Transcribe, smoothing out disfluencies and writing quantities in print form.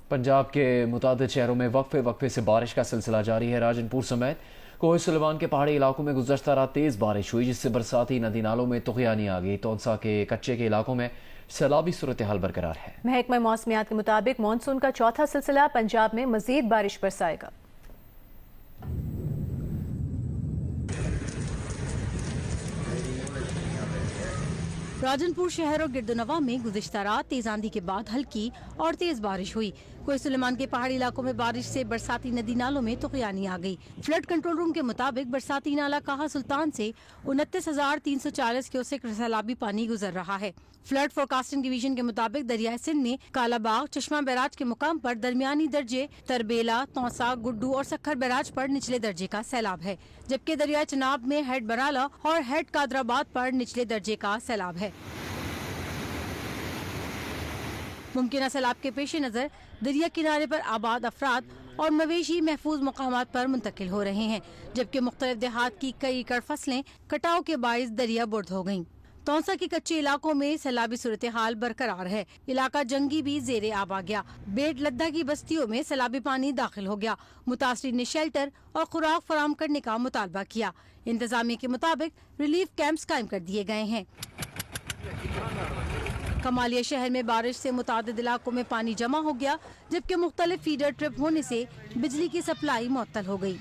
پنجاب کے متعدد شہروں میں وقفے وقفے سے بارش کا سلسلہ جاری ہے۔ راجنپور سمیت کوہ سلیمان کے پہاڑی علاقوں میں گزشتہ رات تیز بارش ہوئی، جس سے برساتی ندی نالوں میں طغیانی آ گئی۔ تونسا کے کچے کے علاقوں میں سیلابی صورتحال برقرار ہے۔ محکمہ موسمیات کے مطابق مانسون کا چوتھا سلسلہ پنجاب میں مزید بارش برسائے گا۔ راجنپور شہر اور گردنواں میں گزشتہ رات تیز آندھی کے بعد ہلکی اور تیز بارش ہوئی۔ کوہ سلیمان کے پہاڑی علاقوں میں بارش سے برساتی ندی نالوں میں طغیانی آ گئی۔ فلڈ کنٹرول روم کے مطابق برساتی نالہ کہا سلطان سے 29,340 کیوسک سیلابی پانی گزر رہا ہے۔ فلڈ فورکاسٹنگ ڈویژن کے مطابق دریائے سندھ میں کالا باغ چشمہ بیراج کے مقام پر درمیانی درجے، تربیلا، تونسا، گڈو اور سکھر بیراج پر نچلے درجے کا سیلاب ہے، جبکہ دریائے چناب میں ہیڈ برالا اور ہیڈ قادرآباد پر نچلے درجے کا سیلاب ہے۔ ممکنہ سیلاب کے پیش نظر دریا کنارے پر آباد افراد اور مویشی محفوظ مقامات پر منتقل ہو رہے ہیں، جبکہ مختلف دیہات کی کئی ایکڑ فصلیں کٹاؤ کے باعث دریا برد ہو گئیں۔ تونسا کے کچے علاقوں میں سیلابی صورتحال برقرار ہے۔ علاقہ جنگی بھی زیر آب آ گیا۔ بیٹ لدہ کی بستیوں میں سیلابی پانی داخل ہو گیا۔ متاثرین نے شیلٹر اور خوراک فراہم کرنے کا مطالبہ کیا۔ انتظامیہ کے مطابق ریلیف کیمپس قائم کر دیے گئے ہیں۔ کمالیہ شہر میں بارش سے متعدد علاقوں میں پانی جمع ہو گیا، جبکہ مختلف فیڈر ٹرپ ہونے سے بجلی کی سپلائی معطل ہو گئی۔